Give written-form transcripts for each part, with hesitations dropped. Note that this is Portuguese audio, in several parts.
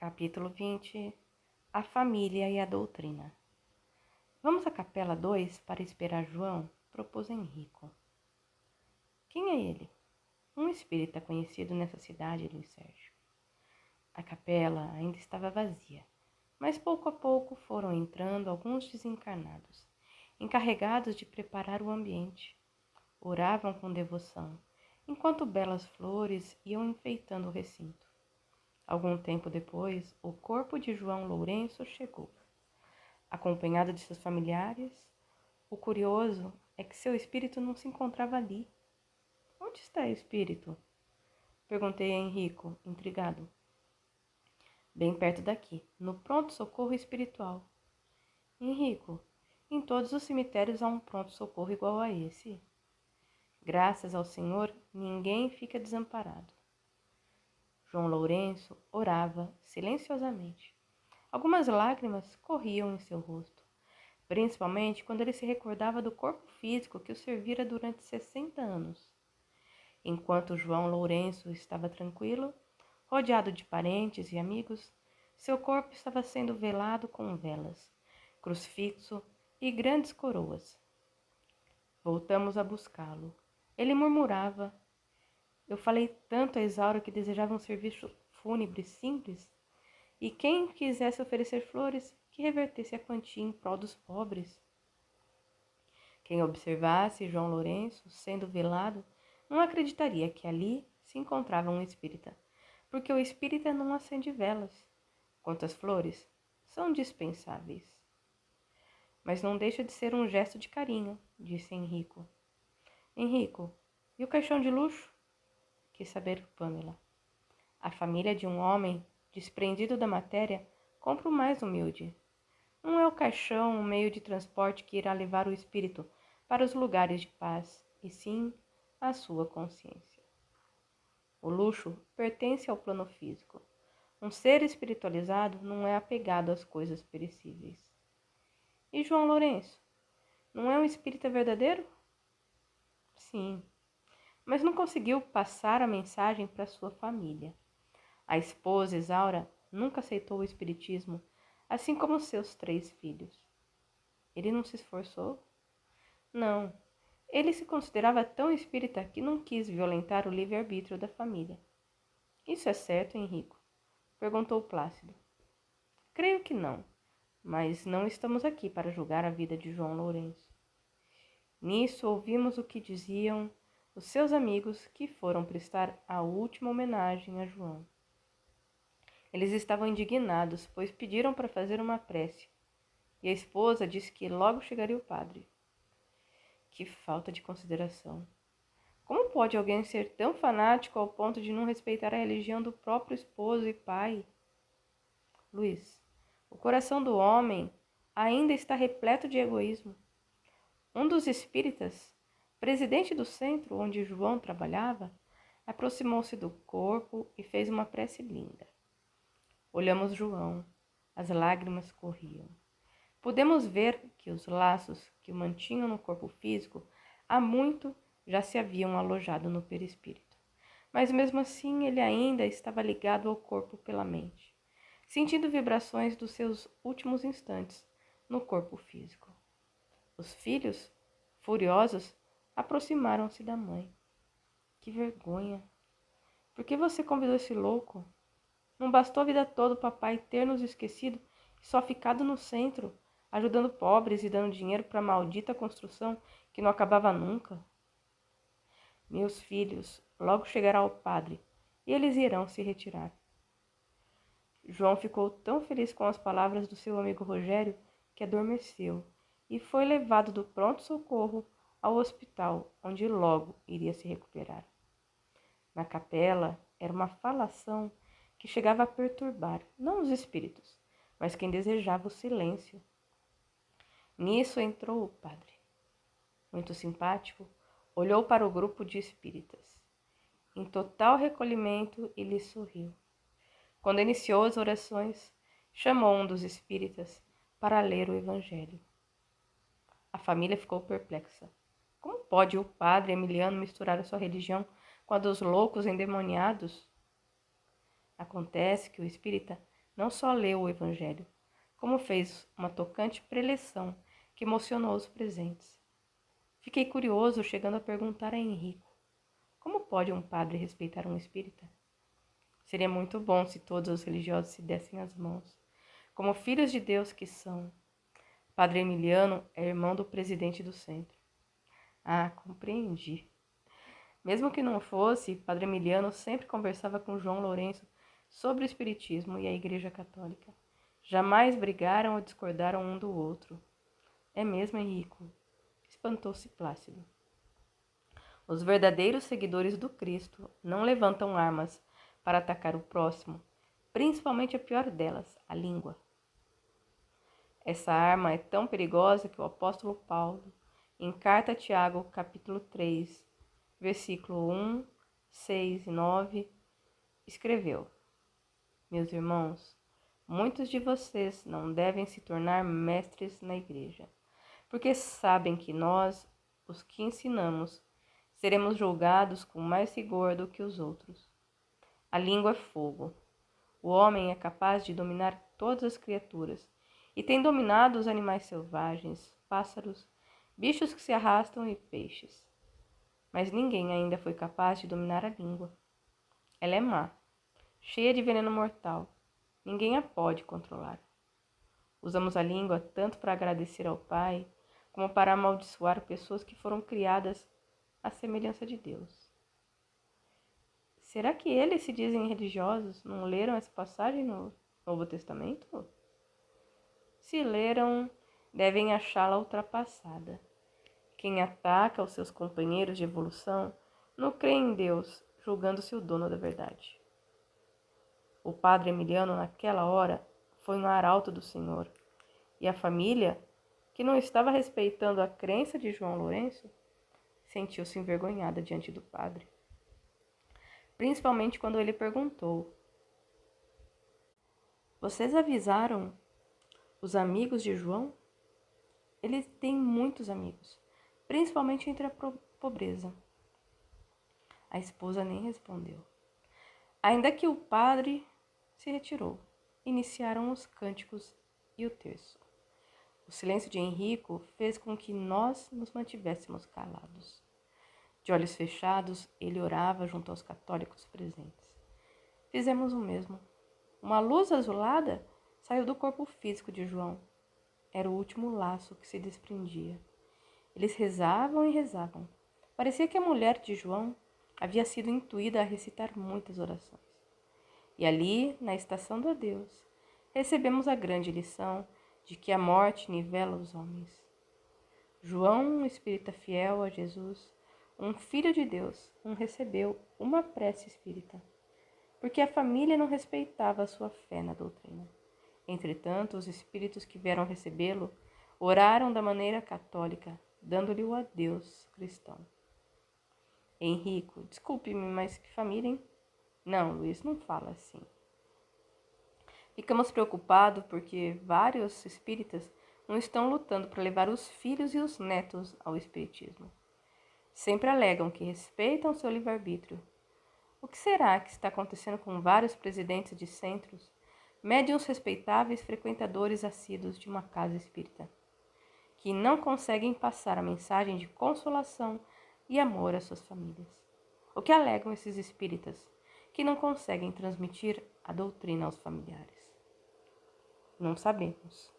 Capítulo 20. A família e a doutrina. Vamos à capela 2 para esperar João? Propôs Henrico. Quem é ele? Um espírita conhecido nessa cidade, Luiz Sérgio. A capela ainda estava vazia, mas pouco a pouco foram entrando alguns desencarnados, encarregados de preparar o ambiente. Oravam com devoção, enquanto belas flores iam enfeitando o recinto. Algum tempo depois, o corpo de João Lourenço chegou, acompanhado de seus familiares. O curioso é que seu espírito não se encontrava ali. Onde está o espírito? Perguntei a Henrico, intrigado. Bem perto daqui, no pronto-socorro espiritual. Henrico, em todos os cemitérios há um pronto-socorro igual a esse. Graças ao Senhor, ninguém fica desamparado. João Lourenço orava silenciosamente. Algumas lágrimas corriam em seu rosto, principalmente quando ele se recordava do corpo físico que o servira durante 60 anos. Enquanto João Lourenço estava tranquilo, rodeado de parentes e amigos, seu corpo estava sendo velado com velas, crucifixo e grandes coroas. Voltamos a buscá-lo. Ele murmurava. Eu falei tanto a Isaura que desejava um serviço fúnebre simples, e quem quisesse oferecer flores, que revertesse a quantia em prol dos pobres. Quem observasse João Lourenço sendo velado não acreditaria que ali se encontrava um espírita, porque o espírita não acende velas. Quanto às flores, são dispensáveis. Mas não deixa de ser um gesto de carinho, disse Henrico. Henrico, e o caixão de luxo? Quis saber Pamela. A família de um homem desprendido da matéria compra o mais humilde. Não é o caixão um meio de transporte que irá levar o espírito para os lugares de paz, e sim a sua consciência. O luxo pertence ao plano físico. Um ser espiritualizado não é apegado às coisas perecíveis. E João Lourenço? Não é um espírita verdadeiro? Sim, mas não conseguiu passar a mensagem para sua família. A esposa, Isaura, nunca aceitou o espiritismo, assim como seus 3 filhos. Ele não se esforçou? Não. Ele se considerava tão espírita que não quis violentar o livre-arbítrio da família. Isso é certo, Henrico? Perguntou Plácido. Creio que não, mas não estamos aqui para julgar a vida de João Lourenço. Nisso ouvimos o que diziam os seus amigos que foram prestar a última homenagem a João. Eles estavam indignados, pois pediram para fazer uma prece, e a esposa disse que logo chegaria o padre. Que falta de consideração! Como pode alguém ser tão fanático ao ponto de não respeitar a religião do próprio esposo e pai? Luiz, o coração do homem ainda está repleto de egoísmo. Um dos espíritas, presidente do centro onde João trabalhava, aproximou-se do corpo e fez uma prece linda. Olhamos João, as lágrimas corriam. Podemos ver que os laços que o mantinham no corpo físico há muito já se haviam alojado no perispírito. Mas mesmo assim ele ainda estava ligado ao corpo pela mente, sentindo vibrações dos seus últimos instantes no corpo físico. Os filhos, furiosos, aproximaram-se da mãe. Que vergonha! Por que você convidou esse louco? Não bastou a vida toda o papai ter nos esquecido e só ficado no centro, ajudando pobres e dando dinheiro para a maldita construção que não acabava nunca? Meus filhos, logo chegará o padre e eles irão se retirar. João ficou tão feliz com as palavras do seu amigo Rogério que adormeceu e foi levado do pronto-socorro ao hospital, onde logo iria se recuperar. Na capela era uma falação que chegava a perturbar, não os espíritos, mas quem desejava o silêncio. Nisso entrou o padre. Muito simpático, olhou para o grupo de espíritas. Em total recolhimento, ele sorriu. Quando iniciou as orações, chamou um dos espíritas para ler o evangelho. A família ficou perplexa. Como pode o padre Emiliano misturar a sua religião com a dos loucos endemoniados? Acontece que o espírita não só leu o Evangelho, como fez uma tocante preleção que emocionou os presentes. Fiquei curioso, chegando a perguntar a Henrico: como pode um padre respeitar um espírita? Seria muito bom se todos os religiosos se dessem as mãos, como filhos de Deus que são. Padre Emiliano é irmão do presidente do centro. Ah, compreendi. Mesmo que não fosse, Padre Emiliano sempre conversava com João Lourenço sobre o Espiritismo e a Igreja Católica. Jamais brigaram ou discordaram um do outro. É mesmo, Henrico? Espantou-se Plácido. Os verdadeiros seguidores do Cristo não levantam armas para atacar o próximo, principalmente a pior delas, a língua. Essa arma é tão perigosa que o apóstolo Paulo, em carta a Tiago, capítulo 3, versículo 1, 6 e 9, escreveu: meus irmãos, muitos de vocês não devem se tornar mestres na igreja, porque sabem que nós, os que ensinamos, seremos julgados com mais rigor do que os outros. A língua é fogo. O homem é capaz de dominar todas as criaturas e tem dominado os animais selvagens, pássaros, bichos que se arrastam e peixes. Mas ninguém ainda foi capaz de dominar a língua. Ela é má, cheia de veneno mortal. Ninguém a pode controlar. Usamos a língua tanto para agradecer ao Pai, como para amaldiçoar pessoas que foram criadas à semelhança de Deus. Será que eles se dizem religiosos não leram essa passagem no Novo Testamento? Se leram, devem achá-la ultrapassada. Quem ataca os seus companheiros de evolução não crê em Deus, julgando-se o dono da verdade. O padre Emiliano, naquela hora, foi um arauto do Senhor, e a família, que não estava respeitando a crença de João Lourenço, sentiu-se envergonhada diante do padre. Principalmente quando ele perguntou: vocês avisaram os amigos de João? Ele tem muitos amigos, principalmente entre a pobreza. A esposa nem respondeu. Ainda que o padre se retirou, iniciaram os cânticos e o terço. O silêncio de Henrico fez com que nós nos mantivéssemos calados. De olhos fechados, ele orava junto aos católicos presentes. Fizemos o mesmo. Uma luz azulada saiu do corpo físico de João. Era o último laço que se desprendia. Eles rezavam e rezavam. Parecia que a mulher de João havia sido intuída a recitar muitas orações. E ali, na estação do adeus, recebemos a grande lição de que a morte nivela os homens. João, um espírita fiel a Jesus, um filho de Deus, não recebeu uma prece espírita, porque a família não respeitava a sua fé na doutrina. Entretanto, os espíritos que vieram recebê-lo oraram da maneira católica, dando-lhe o adeus cristão. Henrico, desculpe-me, mas que família, hein? Não, Luiz, não fala assim. Ficamos preocupados porque vários espíritas não estão lutando para levar os filhos e os netos ao espiritismo. Sempre alegam que respeitam seu livre-arbítrio. O que será que está acontecendo com vários presidentes de centros, médiuns respeitáveis frequentadores assíduos de uma casa espírita, que não conseguem passar a mensagem de consolação e amor às suas famílias? O que alegam esses espíritas que não conseguem transmitir a doutrina aos familiares? Não sabemos.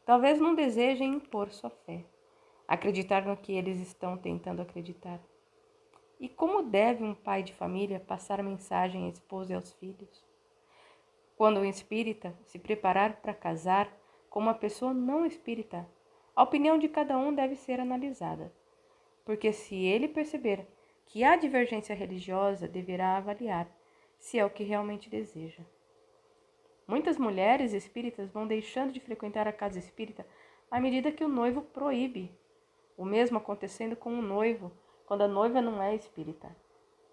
Talvez não desejem impor sua fé, acreditar no que eles estão tentando acreditar. E como deve um pai de família passar a mensagem à esposa e aos filhos? Quando um espírita se preparar para casar com uma pessoa não espírita, a opinião de cada um deve ser analisada, porque se ele perceber que há divergência religiosa, deverá avaliar se é o que realmente deseja. Muitas mulheres espíritas vão deixando de frequentar a casa espírita à medida que o noivo proíbe. O mesmo acontecendo com o noivo, quando a noiva não é espírita.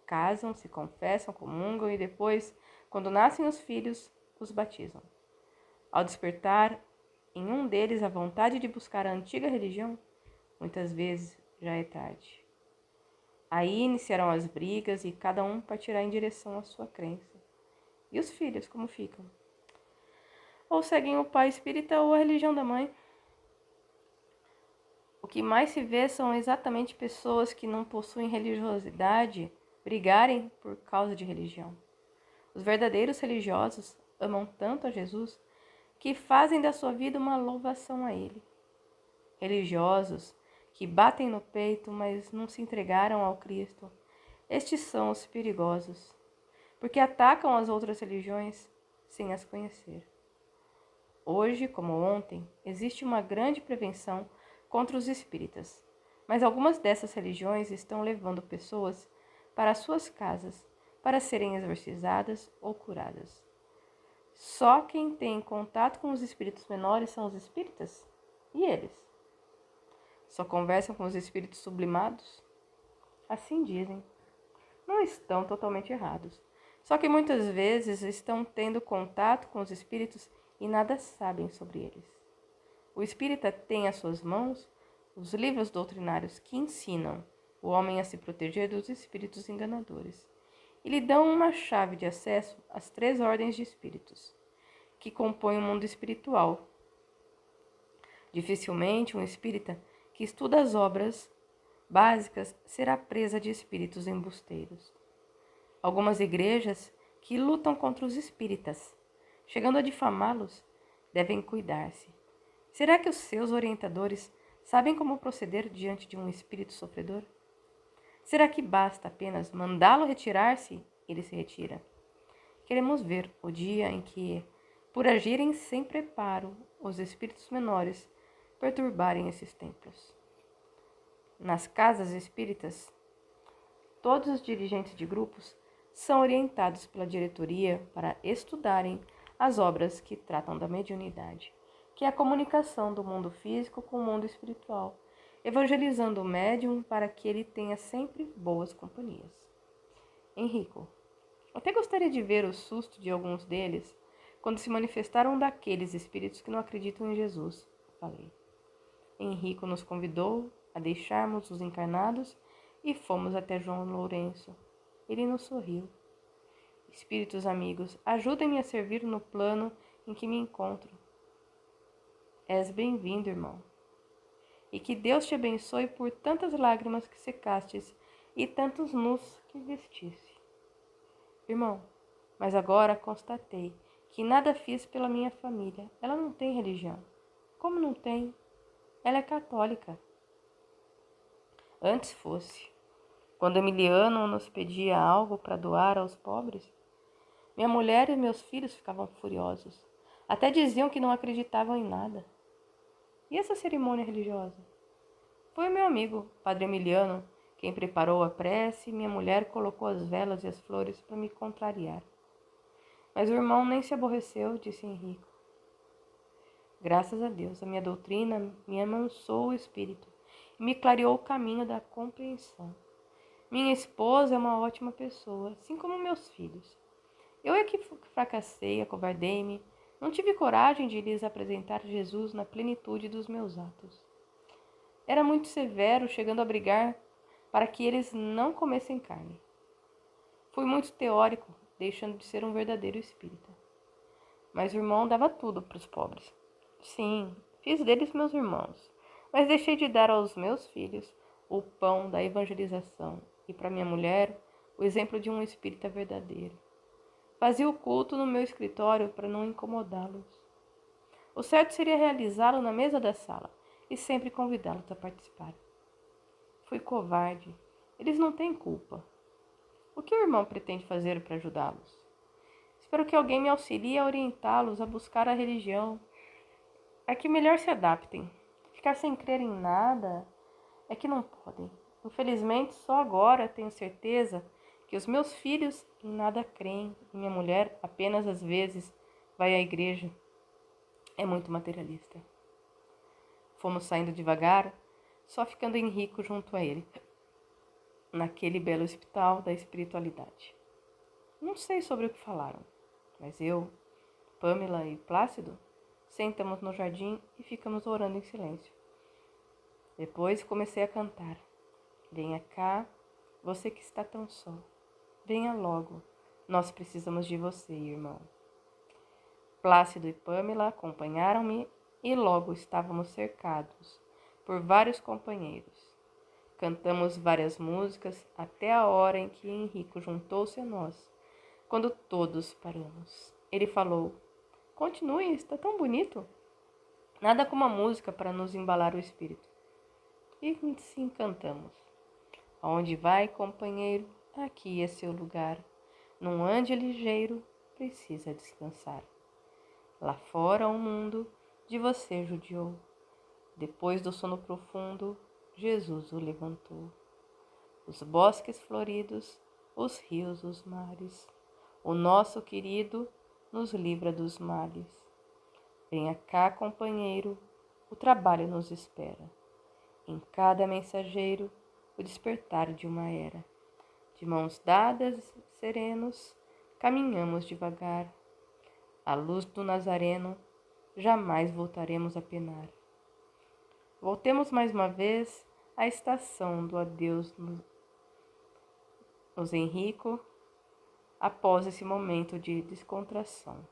Casam, se confessam, comungam e depois, quando nascem os filhos, os batizam. Ao despertar em um deles a vontade de buscar a antiga religião, muitas vezes já é tarde. Aí iniciarão as brigas e cada um partirá em direção à sua crença. E os filhos, como ficam? ou seguem o pai espírita ou a religião da mãe. O que mais se vê são exatamente pessoas que não possuem religiosidade brigarem por causa de religião. Os verdadeiros religiosos amam tanto a Jesus que fazem da sua vida uma louvação a Ele. Religiosos que batem no peito, mas não se entregaram ao Cristo, estes são os perigosos, porque atacam as outras religiões sem as conhecer. Hoje, como ontem, existe uma grande prevenção contra os espíritas, mas algumas dessas religiões estão levando pessoas para suas casas para serem exorcizadas ou curadas. Só quem tem contato com os espíritos menores são os espíritas? E eles? Só conversam com os espíritos sublimados? Assim dizem. Não estão totalmente errados. Só que muitas vezes estão tendo contato com os espíritos e nada sabem sobre eles. O espírita tem às suas mãos os livros doutrinários que ensinam o homem a se proteger dos espíritos enganadores e lhe dão uma chave de acesso às 3 ordens de espíritos que compõem o mundo espiritual. Dificilmente um espírita que estuda as obras básicas será presa de espíritos embusteiros. Algumas igrejas que lutam contra os espíritas, chegando a difamá-los, devem cuidar-se. Será que os seus orientadores sabem como proceder diante de um espírito sofredor? Será que basta apenas mandá-lo retirar-se? Ele se retira. Queremos ver o dia em que, por agirem sem preparo, os espíritos menores perturbarem esses templos. Nas casas espíritas, todos os dirigentes de grupos são orientados pela diretoria para estudarem as obras que tratam da mediunidade, que é a comunicação do mundo físico com o mundo espiritual, evangelizando o médium para que ele tenha sempre boas companhias. Henrico, até gostaria de ver o susto de alguns deles quando se manifestaram um daqueles espíritos que não acreditam em Jesus, falei. Henrico nos convidou a deixarmos os encarnados e fomos até João Lourenço. Ele nos sorriu. Espíritos amigos, ajudem-me a servir no plano em que me encontro. És bem-vindo, irmão. E que Deus te abençoe por tantas lágrimas que secastes e tantos nus que vestiste. Irmão, mas agora constatei que nada fiz pela minha família. Ela não tem religião. Como não tem? Ela é católica. Antes fosse. Quando Emiliano nos pedia algo para doar aos pobres, minha mulher e meus filhos ficavam furiosos. Até diziam que não acreditavam em nada. E essa cerimônia religiosa? Foi o meu amigo, Padre Emiliano, quem preparou a prece e minha mulher colocou as velas e as flores para me contrariar. Mas o irmão nem se aborreceu, disse Henrico. Graças a Deus, a minha doutrina me amansou o espírito e me clareou o caminho da compreensão. Minha esposa é uma ótima pessoa, assim como meus filhos. Eu é que fracassei, acovardei-me, não tive coragem de lhes apresentar Jesus na plenitude dos meus atos. Era muito severo, chegando a brigar para que eles não comessem carne. Fui muito teórico, deixando de ser um verdadeiro espírita. Mas o irmão dava tudo para os pobres. Sim, fiz deles meus irmãos, mas deixei de dar aos meus filhos o pão da evangelização e para minha mulher o exemplo de um espírita verdadeiro. Fazia o culto no meu escritório para não incomodá-los. O certo seria realizá-lo na mesa da sala e sempre convidá-los a participar. Fui covarde. Eles não têm culpa. O que o irmão pretende fazer para ajudá-los? Espero que alguém me auxilie a orientá-los a buscar a religião. É que melhor se adaptem. Ficar sem crer em nada é que não podem. Infelizmente, só agora tenho certeza que os meus filhos em nada creem e minha mulher apenas às vezes vai à igreja. É muito materialista. Fomos saindo devagar, só ficando Henrico junto a ele, naquele belo hospital da espiritualidade. Não sei sobre o que falaram, mas eu, Pamela e Plácido sentamos no jardim e ficamos orando em silêncio. Depois comecei a cantar. Venha cá, você que está tão só. Venha logo, nós precisamos de você, irmão. Plácido e Pamela acompanharam-me e logo estávamos cercados por vários companheiros. Cantamos várias músicas até a hora em que Henrico juntou-se a nós. Quando todos paramos, ele falou: "Continue, está tão bonito." Nada como a música para nos embalar o espírito. E sim cantamos. Aonde vai, companheiro? Aqui é seu lugar. Não ande ligeiro, precisa descansar. Lá fora o mundo de você judiou. Depois do sono profundo, Jesus o levantou. Os bosques floridos, os rios, os mares, o nosso querido nos livra dos males. Venha cá, companheiro, o trabalho nos espera. Em cada mensageiro, o despertar de uma era. De mãos dadas, serenos, caminhamos devagar. À luz do Nazareno, jamais voltaremos a penar. Voltemos mais uma vez à estação do adeus nos Henrico, após esse momento de descontração.